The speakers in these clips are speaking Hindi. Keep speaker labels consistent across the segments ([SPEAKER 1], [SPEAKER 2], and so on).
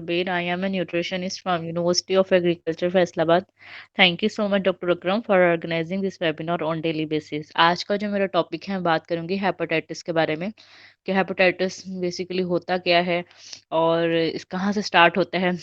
[SPEAKER 1] Zubair. I am a nutritionist from University of Agriculture, Faisalabad. Thank you so much, Dr. Akram, for organizing this webinar on daily basis. आज का जो मेरा टॉपिक है, मैं बात करूंगी हेपेटाइटिस के बारे में कि हेपेटाइटिस बेसिकली होता क्या है और इस कहाँ से स्टार्ट होता है।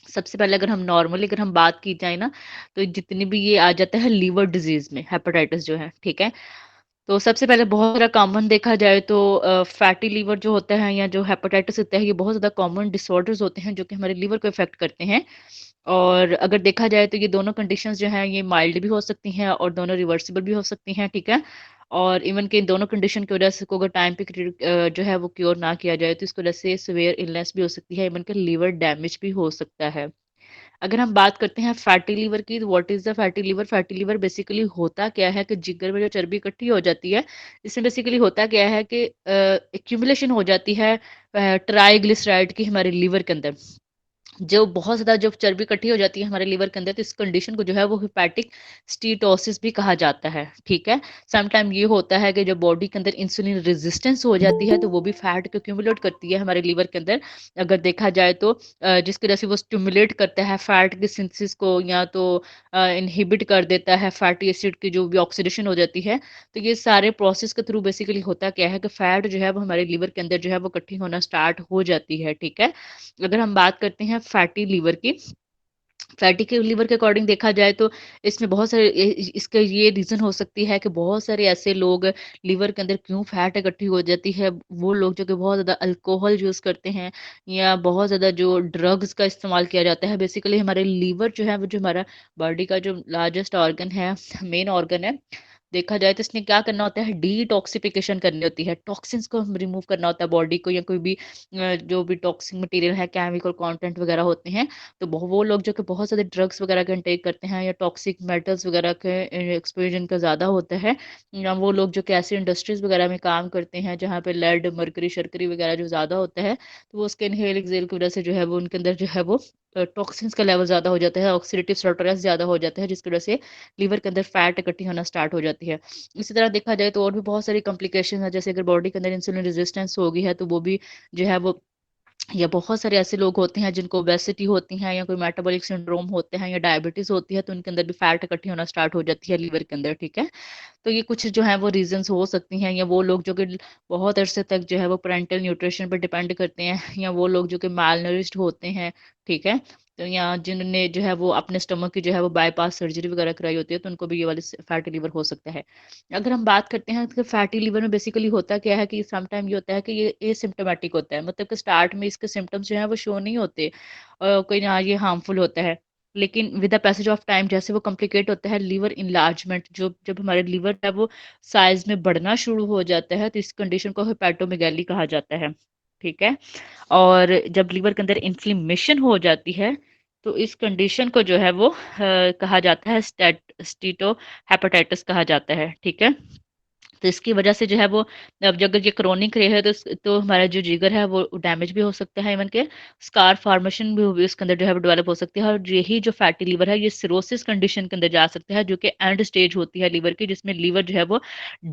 [SPEAKER 1] सबसे पहले अगर हम बात की जाए ना, तो जितनी भी ये आ जाता है लीवर डिजीज में हेपेटाइटिस जो है, ठीक है। तो सबसे पहले बहुत ज़्यादा कॉमन देखा जाए तो फैटी लीवर जो होता है या जो हेपेटाइटिस होता है, ये बहुत ज़्यादा कॉमन डिसऑर्डर्स होते हैं जो कि हमारे लीवर को इफेक्ट करते हैं। और अगर देखा जाए तो ये दोनों कंडीशंस जो हैं ये माइल्ड भी हो सकती हैं और दोनों रिवर्सिबल भी हो सकती हैं, ठीक है। और इवन कि इन दोनों कंडीशन की वजह से को अगर टाइम पे जो है वो क्योर ना किया जाए तो इसकी वजह से सिवियर इलनेस भी हो सकती है, इवन कि लीवर डैमेज भी हो सकता है। अगर हम बात करते हैं फैटी लीवर की, what is the fatty liver? Fatty liver basically होता क्या है कि जिगर में जो चर्बी इकट्ठी हो जाती है, इसमें बेसिकली होता क्या है कि एक्यूमुलेशन हो जाती है ट्राइग्लिसराइड की हमारे लीवर के अंदर। जो बहुत ज़्यादा जब चर्बी इकट्ठी हो जाती है हमारे लिवर के अंदर, तो इस कंडीशन को जो है वो हेपेटिक स्टीटोसिस भी कहा जाता है, ठीक है। समटाइम ये होता है कि जब बॉडी के अंदर इंसुलिन रेजिस्टेंस हो जाती है तो वो भी फैट को एक्यूमुलेट करती है हमारे लिवर के अंदर। अगर देखा जाए तो जिसकी वजह से वो स्टिमुलेट करता है फैट की सिंथेसिस को, या तो इनहिबिट कर देता है फैटी एसिड की जो भी ऑक्सीडेशन हो जाती है। तो ये सारे प्रोसेस के थ्रू बेसिकली होता क्या है कि फैट जो है वो हमारे लिवर के अंदर जो है वो इकट्ठी होना स्टार्ट हो जाती है, ठीक है। अगर हम बात करते हैं फैटी लीवर की, फैटी के लीवर के अकॉर्डिंग देखा जाए तो इसमें बहुत सारे इसका ये रीज़न हो सकती है कि बहुत सारे ऐसे लोग लिवर के अंदर क्यों फैट इकट्ठी हो जाती है, वो लोग जो कि बहुत ज़्यादा अल्कोहल यूज़ करते हैं या बहुत ज़्यादा जो ड्रग्स का इस्तेमाल किया जाता है। बेसिकली हमारे लीवर जो है वो जो हमारा बॉडी का जो लार्जेस्ट ऑर्गन है, मेन ऑर्गन है, देखा जाए तो इसने क्या करना होता है, डिटॉक्सिफिकेशन करनी होती है, टॉक्सिन्स को हम रिमूव करना होता है बॉडी को, या कोई भी जो भी टॉक्सिक मटेरियल है, केमिकल कंटेंट वगैरह होते हैं। तो वो लोग जो कि बहुत ज़्यादा ड्रग्स वगैरह का इंटेक करते हैं या टॉक्सिक मेटल्स वगैरह के एक्सपोजर इनका ज़्यादा होता है, या वो लोग जो कि ऐसी इंडस्ट्रीज वगैरह में काम करते हैं जहाँ पे लेड मरकरी शर्करी वगैरह जो ज़्यादा होता है, तो वो उसके इनहेल एक्सेल की वजह से जो है वो उनके अंदर जो है वो टॉक्सिन्स का लेवल ज़्यादा हो जाता है, ऑक्सीडेटिव स्ट्रेस ज़्यादा हो जाता है, जिसकी वजह से लीवर के अंदर फैट इकट्ठी होना स्टार्ट हो जाती है। इसी तरह देखा जाए तो और भी बहुत सारी कॉम्प्लिकेशन है, जैसे अगर बॉडी के अंदर इंसुलिन रेजिस्टेंस होगी है तो वो भी जो है वो, या बहुत सारे ऐसे लोग होते हैं जिनको ओबेसिटी होती है या कोई मेटाबॉलिक सिंड्रोम होते हैं या डायबिटीज होती है, तो उनके अंदर भी फैट इकट्ठी होना स्टार्ट हो जाती है लीवर के अंदर, ठीक है। तो ये कुछ जो है वो रीजंस हो सकती हैं, या वो लोग जो कि बहुत अरसे तक जो है वो पेरेंटल न्यूट्रिशन पर डिपेंड करते हैं, या वो लोग जो कि माल होते हैं, ठीक है। तो या जिन्होंने जो है वो अपने स्टमक की जो है वो बाईपास सर्जरी वगैरह कराई होती है, तो उनको भी ये वाली फैटी लीवर हो सकता है। अगर हम बात करते हैं कि फैटी लिवर में बेसिकली होता क्या है कि समटाइम ये होता है कि ये एसिम्प्टोमेटिक होता है, मतलब कि स्टार्ट में इसके सिम्टम्स जो है वो शो नहीं होते, कोई ना ये हार्मफुल होता है। लेकिन with the passage of time जैसे वो कॉम्प्लिकेट होता है, लिवर इनलार्जमेंट, जो जब हमारे लिवर है वो साइज में बढ़ना शुरू हो जाता है, तो इस कंडीशन को हेपेटोमेगैली कहा जाता है, ठीक है। और जब लिवर के अंदर इन्फ्लेमेशन हो जाती है, तो इस कंडीशन को जो है वो कहा जाता है स्टीटो हेपेटाइटिस कहा जाता है, ठीक है। तो इसकी वजह से जो है वो, अब अगर ये क्रोनिक रहे है तो तो हमारा जो जिगर है वो डैमेज भी हो सकता है, इवन के स्कार फॉर्मेशन भी उसके अंदर जो है वो डेवलप हो सकती है। और यही जो फैटी लीवर है ये सिरोसिस कंडीशन के अंदर जा सकता है, जो कि एंड स्टेज होती है लीवर की, जिसमें लीवर जो है वो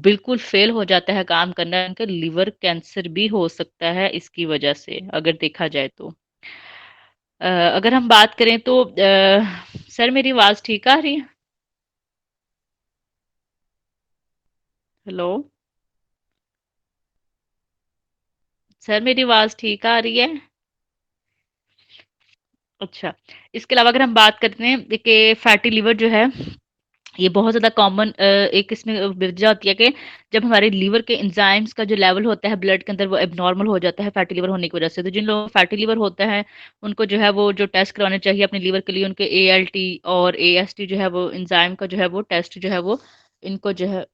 [SPEAKER 1] बिल्कुल फेल हो जाता है काम करना, इनका लिवर कैंसर भी हो सकता है इसकी वजह से, अगर देखा जाए तो। अगर हम बात करें तो सर मेरी आवाज ठीक आ रही है? हेलो सर, मेरी आवाज ठीक आ रही है? अच्छा, इसके अलावा अगर हम बात करते हैं कि फैटी लिवर जो है ये बहुत ज़्यादा कॉमन एक इसमें वजह होती है कि जब हमारे लीवर के एंजाइम्स का जो लेवल होता है ब्लड के अंदर वो एबनॉर्मल हो जाता है फैटी लिवर होने की वजह से। तो जिन लोगों को फैटी लिवर होता है उनको जो है वो जो टेस्ट करवाने चाहिए अपने लीवर के लिए, उनके एएलटी और एएसटी जो है वो एंजाइम का जो है वो टेस्ट जो है वो इनको जो है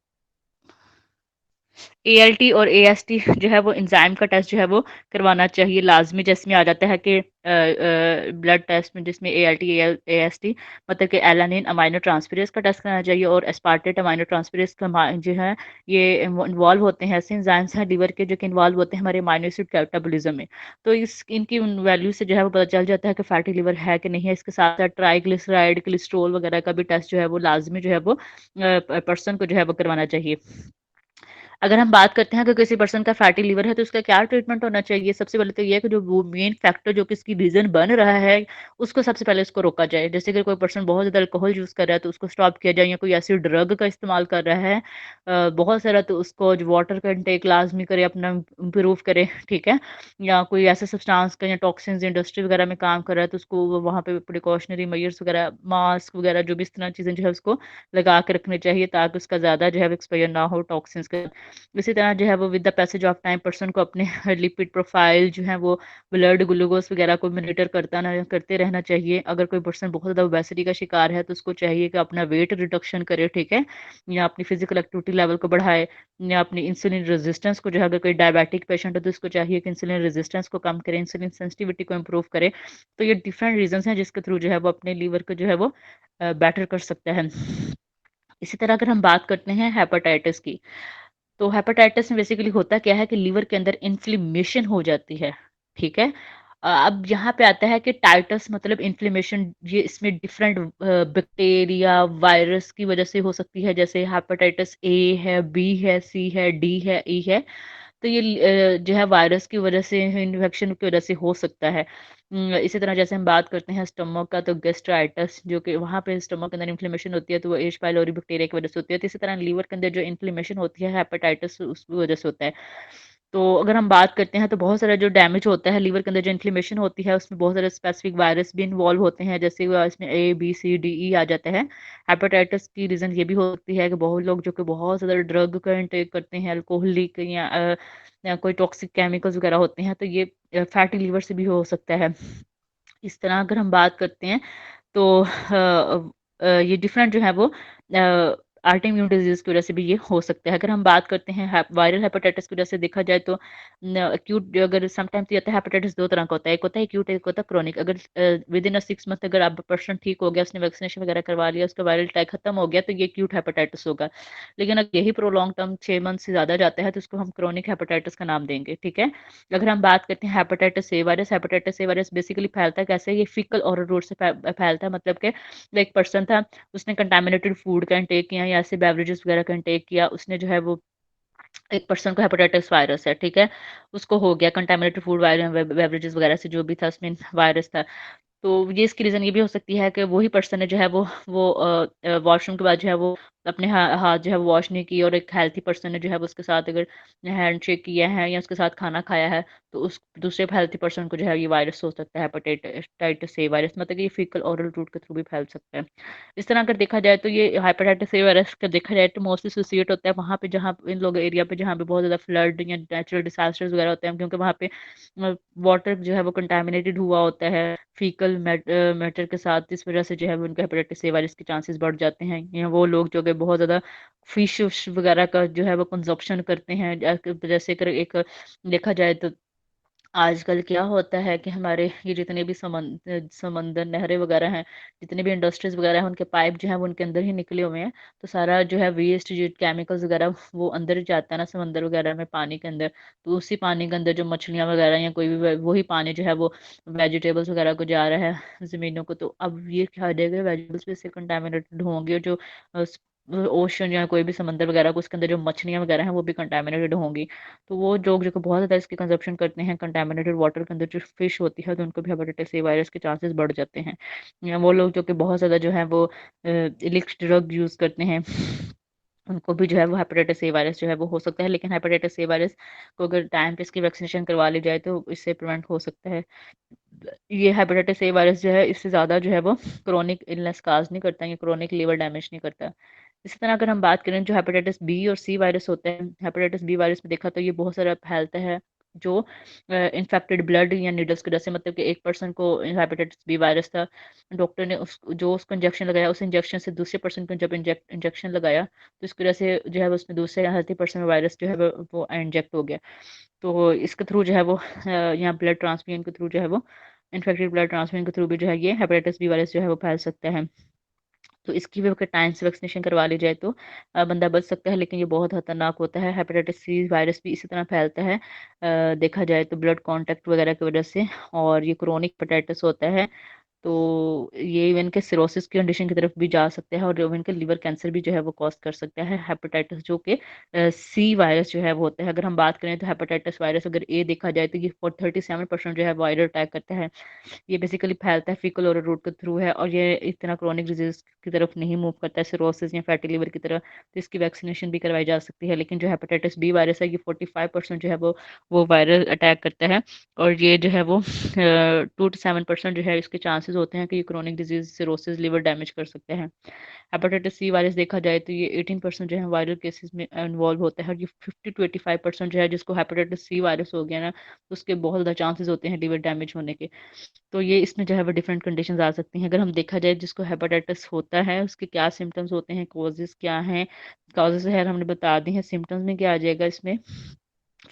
[SPEAKER 1] एएलटी और एएसटी जो है वो एंजाइम का टेस्ट जो है वो करवाना चाहिए लाजमी, जिसमें आ जाता है कि ब्लड टेस्ट में जिसमें एएलटी एएसटी मतलब कि एलानिन अमाइनो ट्रांसफेरेज का टेस्ट करना चाहिए, और एस्पार्टेट अमाइनो ट्रांसफेरेज का जो है ये इन्वॉल्व होते हैं, ऐसे एंजाइम्स हैं लीवर के जो कि इन्वॉल्व होते हैं हमारे अमाइनो एसिड कैटाबॉलिज्म में। तो इस इनकी उन वैल्यू से जो है वो पता चल जाता है कि फैटी लिवर है कि नहीं है। इसके साथ साथ ट्राइग्लिसराइड कोलेस्ट्रॉल वगैरह का भी टेस्ट जो है वो लाजमी जो है वो पर्सन को जो है वो करवाना चाहिए। अगर हम बात करते हैं कि किसी पर्सन का फैटी लिवर है तो उसका क्या ट्रीटमेंट होना चाहिए? सबसे पहले तो ये है कि जो वो मेन फैक्टर जो कि इसकी रीज़न बन रहा है, उसको सबसे पहले उसको रोका जाए। जैसे कि कोई पर्सन बहुत ज़्यादा अल्कोहल यूज़ कर रहा है तो उसको स्टॉप किया जाए, या कोई ऐसी ड्रग का इस्तेमाल कर रहा है बहुत सारा, तो उसको जो वाटर का इंटेक लाज़मी करे, अपना इम्प्रूव करे, ठीक है? या कोई ऐसे सब्सटेंस का या टॉक्सिन्स इंडस्ट्री वगैरह में काम कर रहा है तो उसको वहाँ पे प्रिकॉशनरी मेजर्स वगैरह, मास्क वगैरह जो भी इस तरह चीज़ें जो है उसको लगा के रखनी चाहिए, ताकि उसका ज़्यादा जो है एक्सपोज़र ना हो टॉक्सिन्स का। इसी तरह जो है वो with the passage of time person को अपने लिपिड प्रोफाइल जो है वो ब्लड ग्लूकोज वगैरह को मॉनिटर करते रहना चाहिए। अगर कोई पर्सन बहुत ज़्यादा ओबेसिटी का शिकार है तो उसको चाहिए कि अपना वेट रिडक्शन करे, ठीक है? या अपनी फिजिकल एक्टिविटी लेवल को बढ़ाए, या अपनी इंसुलिन रेजिस्टेंस को, जो है अगर कोई डायबिटिक पेशेंट है तो उसको चाहिए कि इंसुलिन रेजिस्टेंस को कम करे, इंसुलिन सेंसिटिविटी को इम्प्रूव करे। तो ये डिफरेंट रीजंस हैं जिसके थ्रू जो है वो अपने लीवर को जो है वो बेटर कर सकता है। इसी तरह अगर हम बात करते हैं हेपेटाइटिस की, तो हेपेटाइटिस में बेसिकली होता क्या है कि लीवर के अंदर इन्फ्लेमेशन हो जाती है, ठीक है? अब यहाँ पे आता है कि टाइटस मतलब इन्फ्लेमेशन, ये इसमें डिफरेंट बैक्टीरिया, वायरस की वजह से हो सकती है। जैसे हेपेटाइटिस ए है, बी है, सी है, डी है, ई है। तो ये जो है वायरस की वजह से, इन्फेक्शन की वजह से हो सकता है। इसी तरह जैसे हम बात करते हैं स्टमक का, तो गैस्ट्राइटिस जो कि वहाँ पे स्टमक के अंदर इन्फ्लेमेशन होती है तो वो एच पाइलोरी बैक्टीरिया की वजह से होती है। तो इसी तरह लीवर के अंदर जो इन्फ्लेमेशन होती है हेपेटाइटिस उसकी वजह से होता है। तो अगर हम बात करते हैं तो बहुत सारा जो डैमेज होता है लीवर के अंदर, जो इन्फ्लेमेशन होती है उसमें बहुत सारे स्पेसिफिक वायरस भी इन्वॉल्व होते हैं। जैसे वो इसमें A B C D E आ जाता है। हेपेटाइटिस की रीज़न ये भी हो सकती है कि बहुत लोग जो कि बहुत ज़्यादा ड्रग का इंटेक करते हैं, अल्कोहलिक या कोई टॉक्सिक केमिकल्स वगैरह होते हैं, तो ये फैटी लिवर से भी हो सकता है। इस तरह अगर हम बात करते हैं तो ये डिफरेंट जो है वो ऑटो इम्यून डिजीज़ की वजह से भी ये हो सकता है। अगर हम बात करते हैं वायरल हेपेटाइटिस की वजह से, देखा जाए तो एक्यूट, अगर समटाइम्स ये होता है हेपेटाइटिस 2 तरह का होता है। एक होता है एक्यूट, एक होता है क्रोनिक। अगर विद इन 6 मंथ अगर आप पर्सन ठीक हो गया, उसने वैक्सीनेशन वगैरह करवा लिया, उसका वायरल अटैक खत्म हो गया, तो ये एक्यूट हेपेटाइटिस होगा। लेकिन अगर यही प्रोलॉन्ग टर्म 6 मंथ से ज़्यादा जाता है तो उसको हम क्रोनिक हेपेटाइटिस का नाम देंगे, ठीक है? अगर हम बात करते हैं हेपेटाइटिस ए वायरस बेसिकली फैलता कैसे है? ये फीकल ओरल रूट से फैलता है। मतलब कि एक पर्सन था, उसने कंटामिनेटेड फूड का इंटेक किया या ऐसे बेवरेजेस वगैरह का इंटेक किया, उसने जो है वो, एक पर्सन को हेपेटाइटिस वायरस है, ठीक है? उसको हो गया कंटामिनेटेड फूड बेवरेजेस वगैरह से, जो भी था उसमें वायरस था। तो ये इसकी रीज़न ये भी हो सकती है कि वही पर्सन है जो है वो वॉशरूम के बाद जो है वो अपने हाथ जो है वो वॉश नहीं किए, और एक हेल्थी पर्सन है जो है वो उसके साथ अगर हैंडशेक किया है या उसके साथ खाना खाया है, तो उस दूसरे हेल्थी पर्सन को जो है ये वायरस हो सकता है, हेपेटाइटिस ए वायरस। मतलब कि ये फीकल ओरल रूट के थ्रू भी फैल सकता है। इस तरह अगर देखा जाए तो ये हेपेटाइटिस ए वायरस का देखा जाए तो मोस्टली एसोसिएट होता है वहाँ पे जहाँ इन लोग एरिया पे जहाँ पे बहुत ज़्यादा फ्लड या नेचुरल डिसास्टर्स वगैरह होते हैं, क्योंकि वहाँ पे वाटर जो है वो कंटामिनेटेड हुआ होता है फीकल मैटर के साथ। इस वजह से जो है वो उनका हेपेटाइटिस ए वायरस के चांसेस बढ़ जाते हैं। या वो लोग जो कि बहुत ज़्यादा फिश वगैरह का जो है वो कंजप्शन करते हैं, जैसे कर एक देखा जाए तो आजकल क्या होता है कि हमारे ये जितने भी समंदर, नहरें वगैरह हैं, जितने भी इंडस्ट्रीज वगैरह हैं, उनके पाइप जो है वो उनके अंदर ही निकले हुए हैं। तो सारा जो है वेस्ट, जो केमिकल्स वगैरह, वो अंदर ही जाता है ना समंदर वगैरह में, पानी के अंदर। तो उसी पानी के अंदर जो मछलियां वगैरह या कोई भी वही पानी जो है वो वेजिटेबल्स वगैरह को जा रहा है जमीनों को। तो अब ये क्या हो जाएगा, वेजिटेबल्स भी इससे कंटेमिनेटेड होंगी, और जो ओशन या कोई भी समंदर वगैरह को, उसके अंदर जो मछलियां वगैरह हैं वो भी कंटेमिनेटेड होंगी। तो वो लोग जो कि बहुत ज़्यादा इसकी कंजप्शन करते हैं कंटामिनेटेड वाटर के अंदर जो फिश होती है, तो उनको भी हेपेटाइटिस ए वायरस के चांसेस बढ़ जाते हैं। या वो लोग जो कि बहुत ज़्यादा जो है वो इलिक्स ड्रग यूज़ करते हैं, उनको भी जो है वो हेपेटाइटिस ए वायरस जो है वो हो सकता है। लेकिन हेपेटाइटिस ए वायरस को अगर टाइम पे इसकी वैक्सीनेशन करवा ली जाए तो इससे प्रिवेंट हो सकता है। ये हेपेटाइटिस ए वायरस जो है इससे ज़्यादा जो है वो क्रोनिक इलनेस काज नहीं करता, या क्रोनिक लिवर डैमेज नहीं करता। इसी तरह अगर हम बात करें जो हेपेटाइटिस बी और सी वायरस होते हैं, हेपेटाइटिस बी वायरस में देखा तो ये बहुत सारा फैलता है, जो इन्फेक्टेड ब्लड या नीडल्स की वजह से। मतलब कि एक पर्सन को हेपेटाइटिस बी वायरस था, डॉक्टर ने उसको इंजेक्शन लगाया, उस इंजेक्शन से दूसरे पर्सन को जब इंजेक्शन लगाया, तो इसकी वजह से जो है वो उसमें दूसरे हेल्थी पर्सन में वायरस जो है वो इंजेक्ट हो गया। तो इसके थ्रू जो है वो यहाँ ब्लड ट्रांसफ्यूजन के थ्रू जो है वो, इन्फेक्टेड ब्लड ट्रांसफ्यूजन के थ्रू भी जो है ये हेपेटाइटिस बी वायरस जो है वो फैल सकता है। तो इसकी भी अगर टाइम से वैक्सीनेशन करवा ली जाए तो बंदा बच सकता है। लेकिन ये बहुत खतरनाक होता है। हेपेटाइटिस सी वायरस भी इसी तरह फैलता है, देखा जाए तो ब्लड कॉन्टैक्ट वगैरह की वजह से, और ये क्रोनिक हेपेटाइटिस होता है। तो ये इवन के सिरोसिस की कंडीशन की तरफ भी जा सकता है, और इवन के लिवर कैंसर भी जो है वो कॉज कर सकता है हेपेटाइटिस, जो कि सी वायरस जो है वो होता है। अगर हम बात करें तो हेपेटाइटिस वायरस अगर ए देखा जाए तो ये 37% जो है वायरल अटैक करता है। ये बेसिकली फैलता है फीकल और रूट के थ्रू है, और ये इतना क्रोनिक डिजीज की तरफ नहीं मूव करता है सिरोसिस या फैटी लिवर की तरह। तो इसकी वैक्सीनेशन भी करवाई जा सकती है। लेकिन जो हेपेटाइटिस बी वायरस है, ये 45% जो है वो वायरल अटैक करता है, और ये जो है वो 2 to 7% जो है इसके चांसेस होते हैं कि ये chronic disease cirrhosis liver damage कर सकते हैं। हेपेटाइटिस सी वायरस देखा जाए तो ये 18% जो है वायरल केसेस में इन्वॉल्व होता है, और ये 50 to 85% जो है जिसको हेपेटाइटिस सी वायरस हो गया ना, तो उसके बहुत ज़्यादा चांसेस होते हैं लिवर डैमेज होने के। तो ये इसमें जो है वो डिफरेंट कंडीशंस आ सकती हैं। अगर हम देखा जाए जिसको हेपेटाइटिस होता है उसके क्या सिम्टम्स होते हैं, कॉजेज क्या हैं। कॉजेज है हमने बता दी हैं, सिम्टम्स में क्या आ जाएगा इसमें,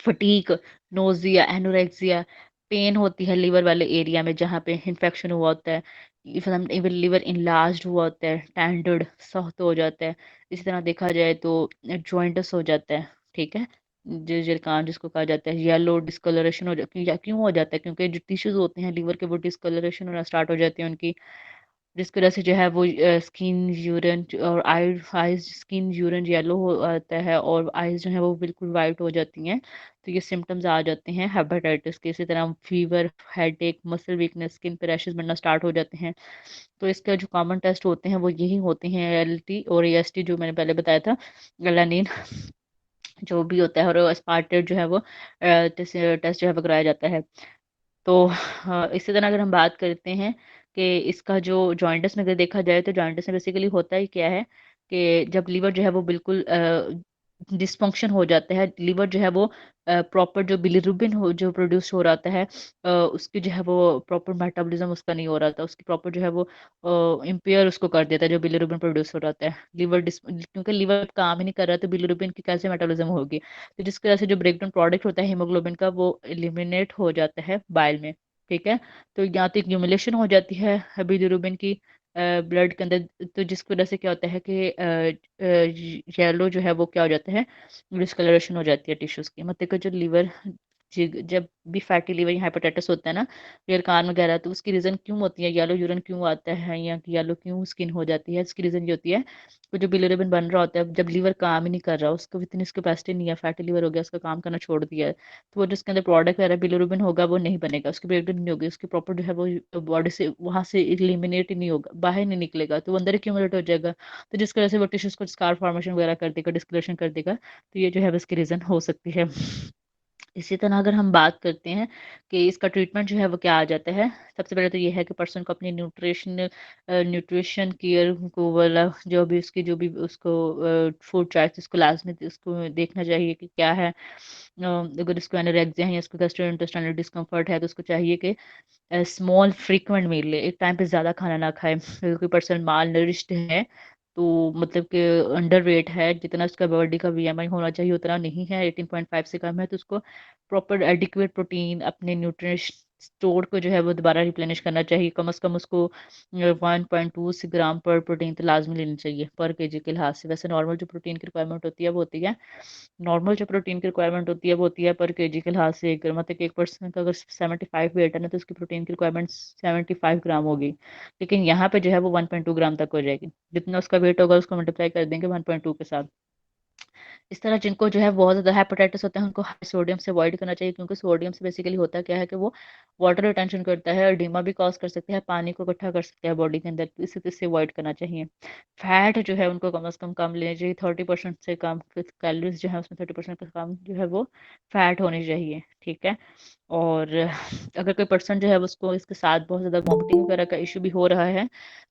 [SPEAKER 1] फटीक, नोजिया, एनोरेक्सिया, पेन होती है लिवर वाले एरिया में जहाँ पे इन्फेक्शन हुआ होता है, इवन लिवर इनलार्ज हुआ होता है, टैंडर्ड सख्त हो जाता है। इसी तरह देखा जाए तो जॉइंटस हो जाता है, ठीक है, जो जरकान जिसको कहा जाता है, येलो डिस्कलरेशन हो जाती है। क्यों हो जाता है? क्योंकि जो टिश्यूज होते हैं लिवर के वो डिस्कलरेशन होना स्टार्ट हो जाते हैं उनकी, जिसकी वजह से जो है वो स्किन यूरिन और आईज स्किन यूरिन येलो हो आता है, और आईज जो है वो बिल्कुल वाइट हो जाती हैं। तो ये सिम्टम्स आ जाते हैं हेपेटाइटिस के। इसी तरह fever, headache, muscle weakness, skin पे रैशेस बनना स्टार्ट हो जाते हैं। तो इसके जो कॉमन टेस्ट होते हैं वो यही होते हैं, एलटी और एएसटी जो मैंने पहले बताया था, गलानीन जो भी होता है, और स्पार्टेट जो है वो टेस्ट जो है वो कराया जाता है। तो इसी तरह अगर हम बात करते हैं कि इसका जो जॉइंटस में अगर देखा जाए तो जॉइंटस में बेसिकली होता ही क्या है कि जब लीवर जो है वो बिल्कुल डिस्फंक्शन हो जाता है, लिवर जो है वो प्रॉपर जो बिलीरुबिन हो जो प्रोड्यूस हो रहा है, उसकी जो है वो प्रॉपर मेटाबॉलिज्म उसका नहीं हो रहा था, उसकी प्रॉपर जो है वो इम्पेयर उसको कर देता है जो बिलीरुबिन प्रोड्यूस हो रहा है। लिवर डिस क्योंकि लिवर काम ही नहीं कर रहा तो बिलीरुबिन की कैसे मेटाबॉलिज्म होगी, तो जिसकी वजह से जो ब्रेकडाउन प्रोडक्ट होता है हीमोग्लोबिन का वो एलिमिनेट हो जाता है बाइल में, ठीक है। तो या तो एक्यूमुलेशन हो जाती है बिलीरुबिन की ब्लड के अंदर, तो जिसकी वजह से क्या होता है कि येलो जो है वो क्या हो जाता है, डिस्कलरेशन हो जाती है टिश्यूज की। मतलब कि जो लिवर जब भी फैटी लिवर या हेपेटाइटिस होता है ना, यरकान वगैरह, तो उसकी रीज़न क्यों होती है, येलो यूरिन क्यों आता है या येलो क्यों स्किन हो जाती है, इसकी रीज़न ये होती है तो जो बिलिरुबिन बन रहा होता है जब लीवर काम ही नहीं कर रहा, उसको इतनी इसकी कैपेसिटी नहीं है, फैटी लिवर हो गया, उसका काम करना छोड़ दिया है, तो वो जिसके अंदर प्रोडक्ट वगैरह बिलिरुबिन होगा वो नहीं बनेगा, उसकी ब्रेकडाउन नहीं होगी, उसकी प्रॉपर जो है वो बॉडी से वहां से एलिमिनेट ही नहीं होगा, बाहर नहीं निकलेगा, तो वो अंदर एक्यूमुलेट हो जाएगा। तो जिसकी वजह से वो टिश्यूज को स्कार फॉर्मेशन वगैरह कर देगा, डिस्कलरेशन कर देगा। तो ये जो है इसकी रीज़न हो सकती है। इसी तरह अगर हम बात करते हैं कि इसका ट्रीटमेंट जो है वो क्या आ जाता है, सबसे पहले तो ये है कि पर्सन को अपनी न्यूट्रिशन केयर को वाला जो भी उसकी जो भी उसको फूड चार्ट उसको लाजमी उसको देखना चाहिए कि क्या है। अगर उसको एनोरेक्सिया है या उसको गैस्ट्रोइंटेस्टाइनल डिस्कम्फर्ट है तो उसको चाहिए कि स्मॉल फ्रीक्वेंट मील ले, एक टाइम पे ज़्यादा खाना ना खाए। अगर कोई पर्सन माल नरिश्ड है तो मतलब कि अंडर वेट है, जितना उसका बॉडी का बीएमआई होना चाहिए उतना नहीं है, 18.5 से कम है, तो उसको प्रॉपर एडिक्वेट प्रोटीन अपने न्यूट्रिशन स्टोर को जो है वो दोबारा रिप्लेनिश करना चाहिए। कम से कम उसको 1.2 से ग्राम पर प्रोटीन तो लाजमी लेनी चाहिए पर केजी के लिहाज से। वैसे नॉर्मल जो प्रोटीन की रिक्वायरमेंट होती है वो होती है, नॉर्मल जो प्रोटीन की रिक्वायरमेंट होती है वो होती है पर केजी के लिहाज से एक, मतलब कि एक पर्सन का अगर 75 वेट है ना तो उसकी प्रोटीन की रिक्वायरमेंट 75 ग्राम होगी। लेकिन यहाँ पे जो है वो 1.2 ग्राम तक हो जाएगी, जितना उसका वेट होगा उसको मल्टीप्लाई कर देंगे 1.2 के साथ। इस तरह जिनको जो है बहुत ज़्यादा हेपेटाइटिस होता है उनको हाई सोडियम से अवॉइड करना चाहिए, क्योंकि सोडियम से बेसिकली होता क्या है कि वो वाटर रिटेंशन करता है और डीमा भी कॉज कर सकता है, पानी को इकट्ठा कर सकता है बॉडी के अंदर, तो इससे अवॉइड करना चाहिए। फैट जो है उनको कम से कम लेना चाहिए, 30% से कम कैलोरीज जो है उसमें 30% से कम जो है वो फैट होनी चाहिए, ठीक है। और अगर कोई पर्सन जो है उसको इसके साथ बहुत ज़्यादा वॉमिटिंग वगैरह का इशू भी हो रहा है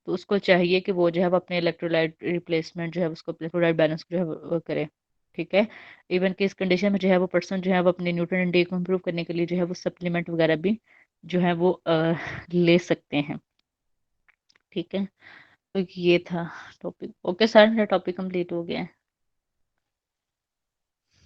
[SPEAKER 1] तो उसको चाहिए कि वो जो है वो अपने इलेक्ट्रोलाइट रिप्लेसमेंट जो है उसको इलेक्ट्रोलाइट बैलेंस जो है वो करे, ठीक है। इवन कि इस कंडीशन में जो है वो पर्सन जो है वो अपने न्यूट्रिएंट डे को इम्प्रूव करने के लिए जो है वो सप्लीमेंट वगैरह भी जो है वो ले सकते हैं, ठीक है। तो ये था टॉपिक। ओके सर, मेरा टॉपिक कंप्लीट हो गया है।